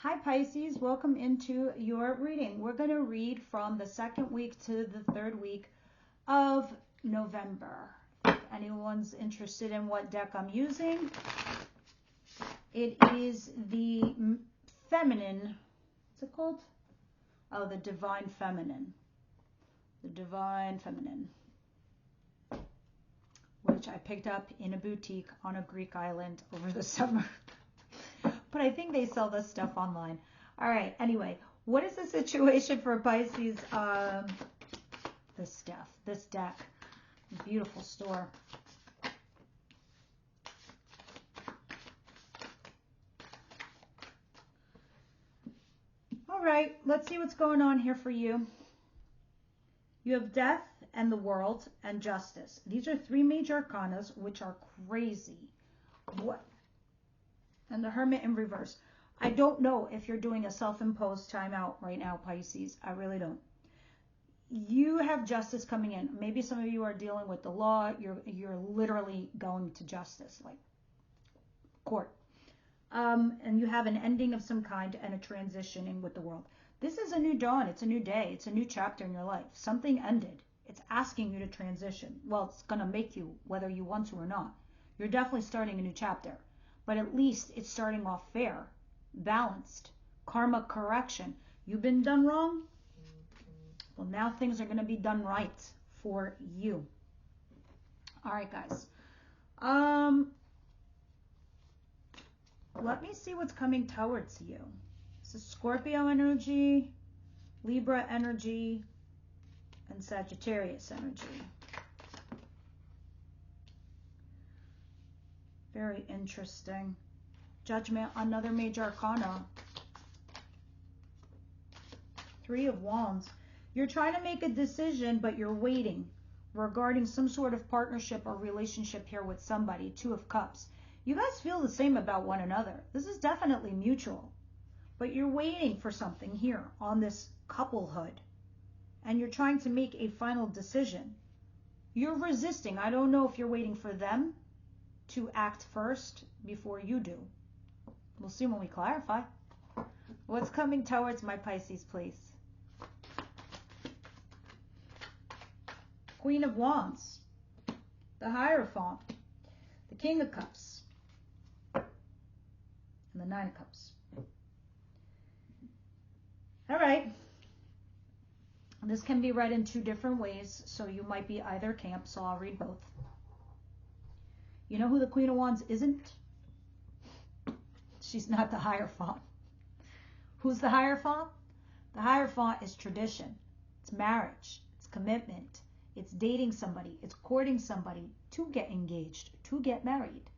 Hi Pisces, welcome into your reading. We're going to read from the second week to the third week of November. If anyone's interested in what deck I'm using, it is the feminine, what's it called? Oh, the Divine Feminine. The Divine Feminine, which I picked up in a boutique on a Greek island over the summer. But I think they sell this stuff online. All right, anyway, what is the situation for Pisces? This deck, beautiful store. All right, let's see what's going on here for you. You have Death and the World and Justice. These are three major arcanas, which are crazy. What? And the Hermit in reverse. I don't know if you're doing a self-imposed timeout right now, Pisces. I really don't. You have justice coming in. Maybe some of you are dealing with the law. You're literally going to justice, like court. And you have an ending of some kind and a transitioning with the world. This is a new dawn. It's a new day. It's a new chapter in your life. Something ended. It's asking you to transition. Well, it's going to make you, whether you want to or not. You're definitely starting a new chapter. But at least it's starting off fair, balanced, karma correction. You've been done wrong? Well, now things are going to be done right for you. All right, guys. Let me see what's coming towards you. This is Scorpio energy, Libra energy, and Sagittarius energy. Very interesting. Judgment, another major arcana. Three of Wands. You're trying to make a decision, but you're waiting regarding some sort of partnership or relationship here with somebody. Two of Cups. You guys feel the same about one another. This is definitely mutual. But you're waiting for something here on this couplehood. And you're trying to make a final decision. You're resisting. I don't know if you're waiting for them to act first before you do. We'll see when we clarify. What's coming towards my Pisces, please? Queen of Wands, the Hierophant, the King of Cups, and the Nine of Cups. All right. This can be read in two different ways, so you might be either camp, so I'll read both. You know who the Queen of Wands isn't? She's not the Hierophant. Who's the Hierophant? The Hierophant is tradition. It's marriage. It's commitment. It's dating somebody. It's courting somebody to get engaged, to get married.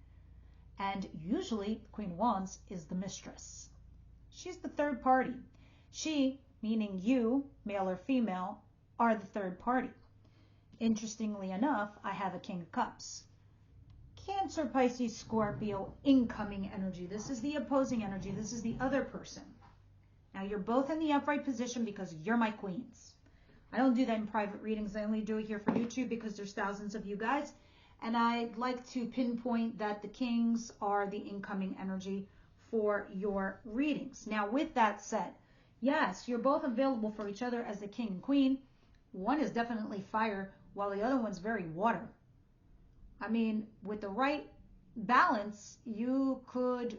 And usually, the Queen of Wands is the mistress. She's the third party. She, meaning you, male or female, are the third party. Interestingly enough, I have a King of Cups. Cancer, Pisces, Scorpio, incoming energy. This is the opposing energy. This is the other person. Now, you're both in the upright position because you're my queens. I don't do that in private readings. I only do it here for YouTube because there's thousands of you guys. And I'd like to pinpoint that the kings are the incoming energy for your readings. Now, with that said, yes, you're both available for each other as the king and queen. One is definitely fire, while the other one's very water. I mean, with the right balance, you could,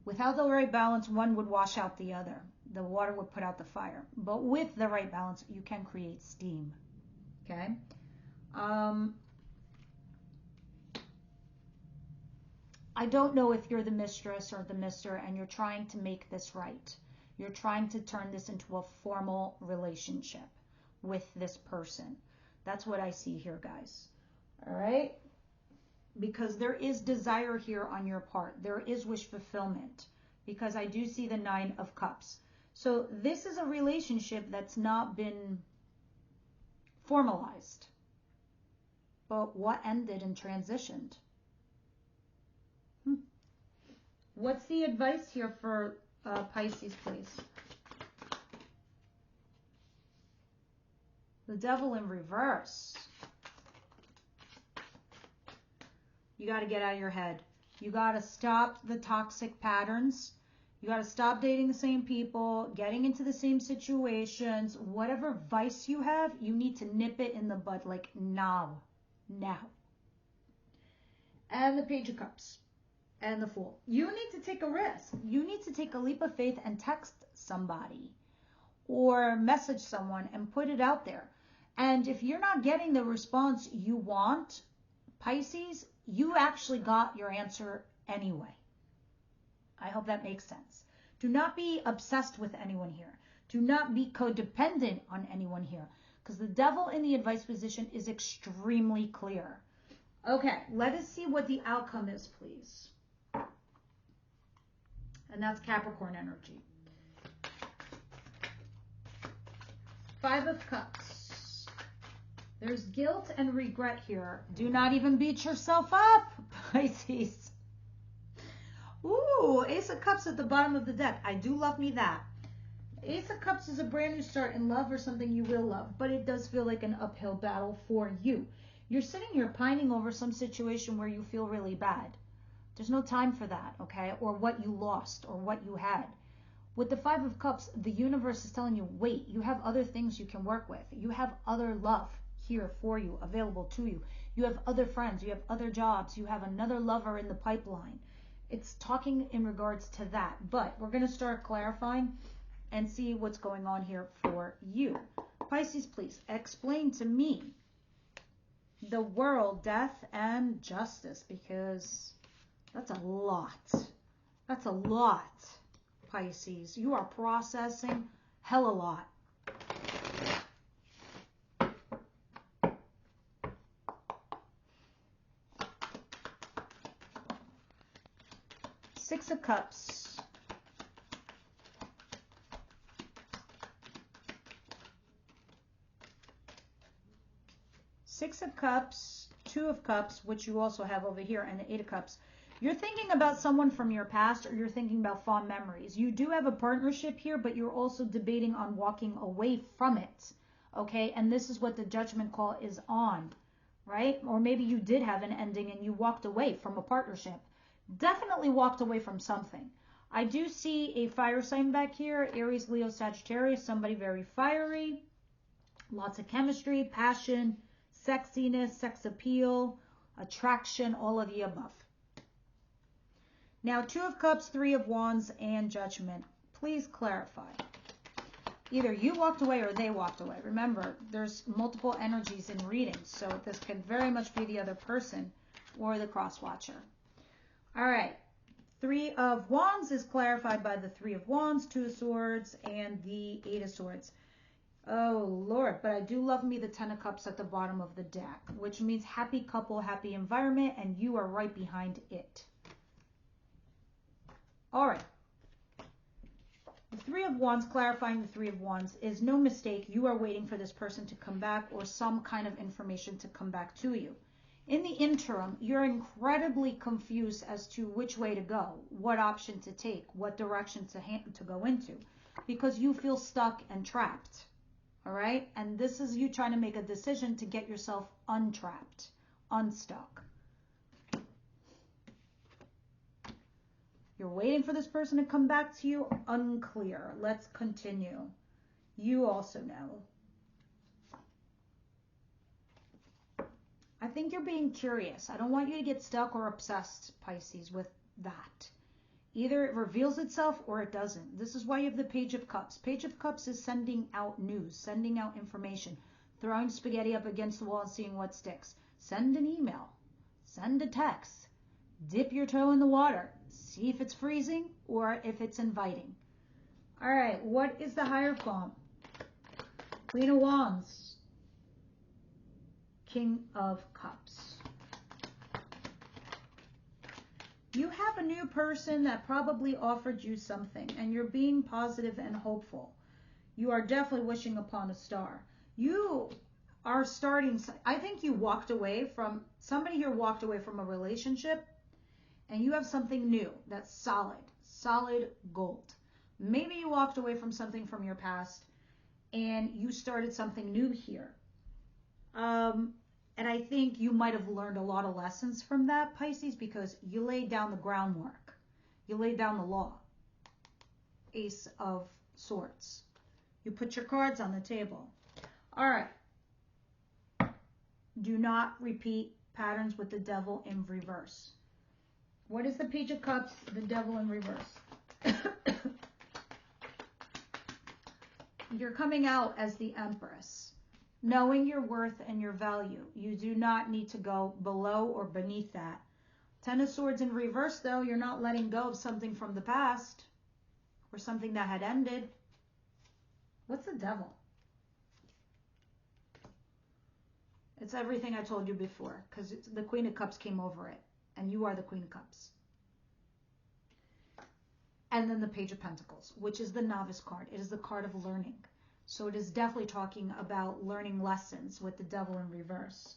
without the right balance, one would wash out the other. The water would put out the fire. But with the right balance, you can create steam. Okay? I don't know if you're the mistress or the mister and you're trying to make this right. You're trying to turn this into a formal relationship with this person. That's what I see here, guys. All right? Because there is desire here on your part. There is wish fulfillment. Because I do see the Nine of Cups. So this is a relationship that's not been formalized. But what ended and transitioned? What's the advice here for Pisces, please? The Devil in reverse. You got to get out of your head. You got to stop the toxic patterns. You got to stop dating the same people, getting into the same situations. Whatever vice you have, you need to nip it in the bud, like now. Now. And the Page of Cups. And the Fool. You need to take a risk. You need to take a leap of faith and text somebody. Or message someone and put it out there. And if you're not getting the response you want, Pisces, you actually got your answer anyway. I hope that makes sense. Do not be obsessed with anyone here. Do not be codependent on anyone here. Because the devil in the advice position is extremely clear. Okay, let us see what the outcome is, please. And that's Capricorn energy. 5 of Cups. There's guilt and regret here. Do not even beat yourself up, Pisces. Ooh, Ace of Cups at the bottom of the deck. I do love me that. Ace of Cups is a brand new start in love or something you will love, but it does feel like an uphill battle for you. You're sitting here pining over some situation where you feel really bad. There's no time for that, okay? Or what you lost or what you had. With the 5 of Cups, the universe is telling you, wait, you have other things you can work with. You have other love here for you, available to you. You have other friends. You have other jobs. You have another lover in the pipeline. It's talking in regards to that. But we're going to start clarifying and see what's going on here for you. Pisces, please explain to me the world, death, and justice, because that's a lot. That's a lot, Pisces. You are processing hell a lot. Six of Cups. Six of Cups, 2 of Cups, which you also have over here, and the 8 of Cups. You're thinking about someone from your past, or you're thinking about fond memories. You do have a partnership here, but you're also debating on walking away from it, okay? And this is what the judgment call is on, right? Or maybe you did have an ending and you walked away from a partnership. Definitely walked away from something. I do see a fire sign back here, Aries, Leo, Sagittarius, somebody very fiery, lots of chemistry, passion, sexiness, sex appeal, attraction, all of the above. Now, 2 of Cups, 3 of Wands, and Judgment. Please clarify. Either you walked away or they walked away. Remember, there's multiple energies in readings, so this can very much be the other person or the cross-watcher. All right, 3 of Wands is clarified by the 3 of Wands, 2 of Swords, and the 8 of Swords. Oh, Lord, but I do love me the 10 of Cups at the bottom of the deck, which means happy couple, happy environment, and you are right behind it. All right. The 3 of Wands, clarifying the 3 of Wands, is no mistake. You are waiting for this person to come back or some kind of information to come back to you. In the interim, you're incredibly confused as to which way to go, what option to take, what direction to go into, because you feel stuck and trapped. All right? And this is you trying to make a decision to get yourself untrapped, unstuck. You're waiting for this person to come back to you. Unclear. Let's continue. You also know. I think you're being curious. I don't want you to get stuck or obsessed, Pisces, with that. Either it reveals itself or it doesn't. This is why you have the Page of Cups. Page of Cups is sending out news, sending out information, throwing spaghetti up against the wall and seeing what sticks. Send an email. Send a text. Dip your toe in the water. See if it's freezing or if it's inviting. All right, what is the Hierophant? Queen of Wands. King of Cups. You have a new person that probably offered you something, and you're being positive and hopeful. You are definitely wishing upon a star. You are starting, I think you walked away from, somebody here walked away from a relationship, and you have something new that's solid gold. Maybe you walked away from something from your past, and you started something new here. And I think you might have learned a lot of lessons from that, Pisces, because you laid down the groundwork. You laid down the law. Ace of Swords. You put your cards on the table. All right. Do not repeat patterns with the devil in reverse. What is the Page of Cups, the devil in reverse? You're coming out as the Empress, knowing your worth and your value. You do not need to go below or beneath that. Ten of Swords in reverse, though, you're not letting go of something from the past or something that had ended. What's the devil? It's everything I told you before, because the Queen of Cups came over it, and you are the Queen of Cups. And then the Page of Pentacles, which is the Novice card. It is the card of learning. So it is definitely talking about learning lessons with the devil in reverse.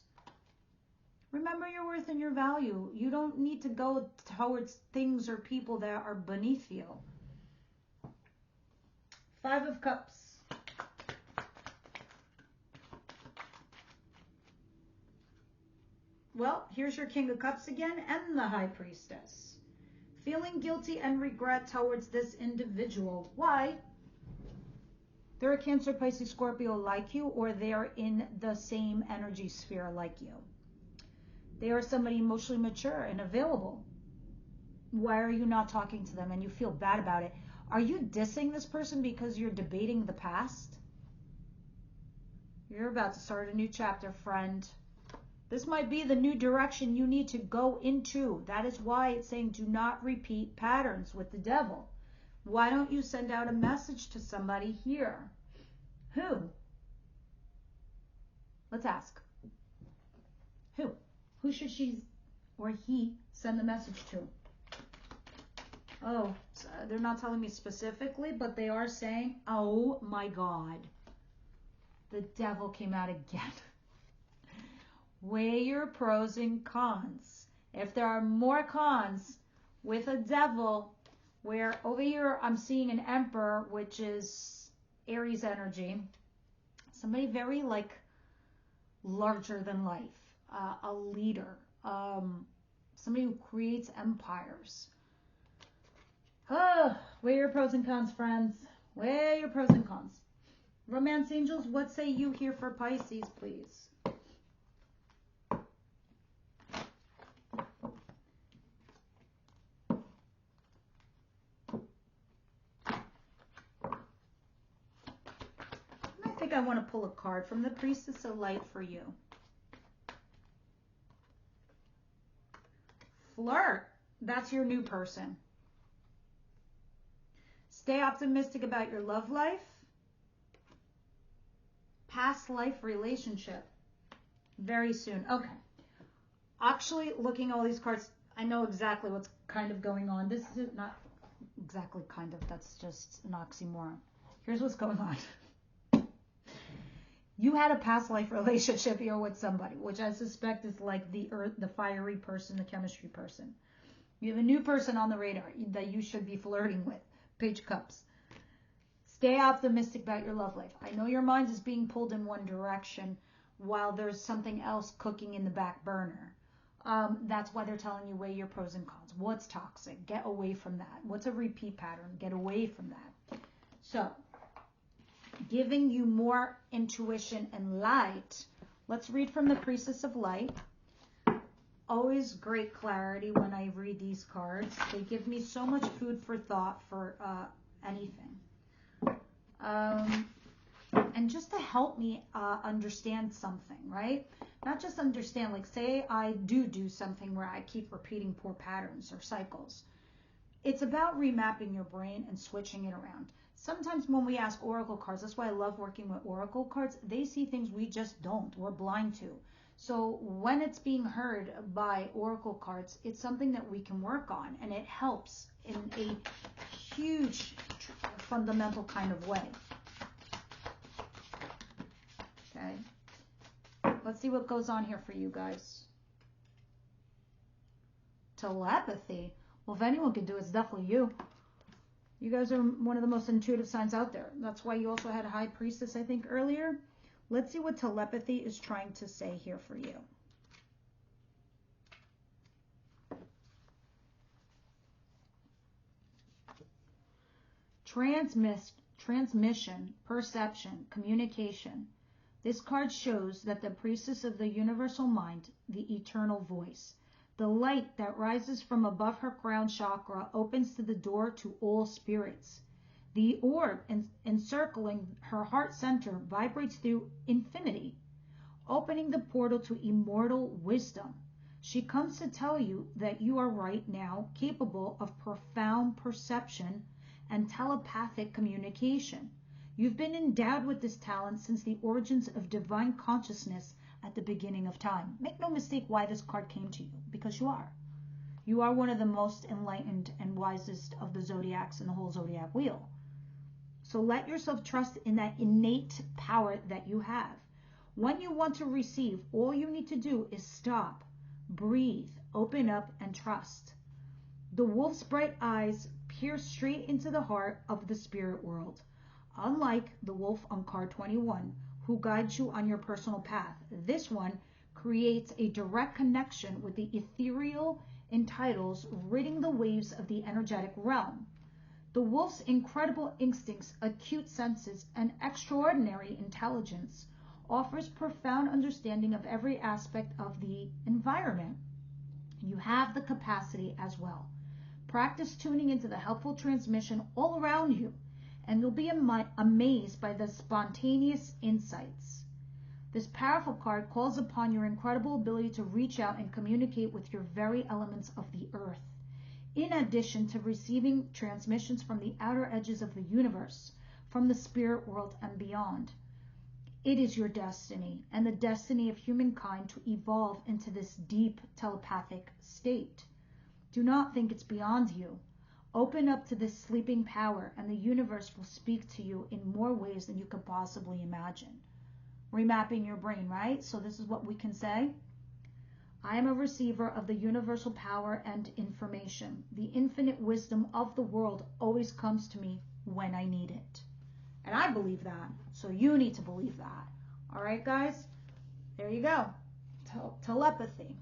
Remember your worth and your value. You don't need to go towards things or people that are beneath you. Five of Cups. Well, here's your King of Cups again and the High Priestess. Feeling guilty and regret towards this individual. Why? They're a Cancer, Pisces, Scorpio like you, or they're in the same energy sphere like you. They are somebody emotionally mature and available. Why are you not talking to them and you feel bad about it? Are you dissing this person because you're debating the past? You're about to start a new chapter, friend. This might be the new direction you need to go into. That is why it's saying do not repeat patterns with the devil. Why don't you send out a message to somebody here? Who? Let's ask. Who? Who should she or he send the message to? Oh, they're not telling me specifically, but they are saying, oh my God, the devil came out again. Weigh your pros and cons. If there are more cons with a devil, where over here I'm seeing an Emperor, which is Aries energy, somebody very like larger than life, a leader, somebody who creates empires. Weigh your pros and cons, friends. Weigh your pros and cons. Romance angels, what say you here for Pisces, please? I think I want to pull a card from the Priestess of Light for you. Flirt. That's your new person. Stay optimistic about your love life. Past life relationship. Very soon. Okay. Actually, looking at all these cards, I know exactly what's kind of going on. This is not exactly kind of. That's just an oxymoron. Here's what's going on. You had a past life relationship here with somebody, which I suspect is like the earth, the fiery person, the chemistry person. You have a new person on the radar that you should be flirting with. Page of Cups. Stay optimistic about your love life. I know your mind is being pulled in one direction while there's something else cooking in the back burner. That's why they're telling you weigh your pros and cons. What's toxic? Get away from that. What's a repeat pattern? Get away from that. So, giving you more intuition and light. Let's read from the Priestess of Light. Always great clarity when I read these cards. They give me so much food for thought for anything. And just to help me understand something, right? Not just understand, like say I do something where I keep repeating poor patterns or cycles. It's about remapping your brain and switching it around. Sometimes when we ask oracle cards, that's why I love working with oracle cards, they see things we just don't, we're blind to. So when it's being heard by oracle cards, it's something that we can work on, and it helps in a huge fundamental kind of way. Okay, let's see what goes on here for you guys. Telepathy. Well, if anyone can do it, it's definitely you. You guys are one of the most intuitive signs out there. That's why you also had a High Priestess, I think, earlier. Let's see what telepathy is trying to say here for you. transmission, perception, communication. This card shows that the priestess of the universal mind, the eternal voice, the light that rises from above her crown chakra, opens to the door to all spirits. The orb encircling her heart center vibrates through infinity, opening the portal to immortal wisdom. She comes to tell you that you are right now capable of profound perception and telepathic communication. You've been endowed with this talent since the origins of divine consciousness at the beginning of time. Make no mistake why this card came to you, because you are. You are one of the most enlightened and wisest of the zodiacs in the whole zodiac wheel. So let yourself trust in that innate power that you have. When you want to receive, all you need to do is stop, breathe, open up, and trust. The wolf's bright eyes peer straight into the heart of the spirit world. Unlike the wolf on card 21, who guides you on your personal path, this one creates a direct connection with the ethereal entitles, ridding the waves of the energetic realm. The wolf's incredible instincts, acute senses, and extraordinary intelligence offers profound understanding of every aspect of the environment. You have the capacity as well. Practice tuning into the helpful transmission all around you, and you'll be amazed by the spontaneous insights. This powerful card calls upon your incredible ability to reach out and communicate with your very elements of the earth, in addition to receiving transmissions from the outer edges of the universe, from the spirit world and beyond. It is your destiny and the destiny of humankind to evolve into this deep telepathic state. Do not think it's beyond you. Open up to this sleeping power, and the universe will speak to you in more ways than you could possibly imagine. Remapping your brain, right? So this is what we can say. I am a receiver of the universal power and information. The infinite wisdom of the world always comes to me when I need it. And I believe that, so you need to believe that. All right, guys? There you go. Telepathy.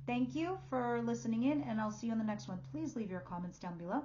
Thank you for listening in, and I'll see you on the next one. Please leave your comments down below.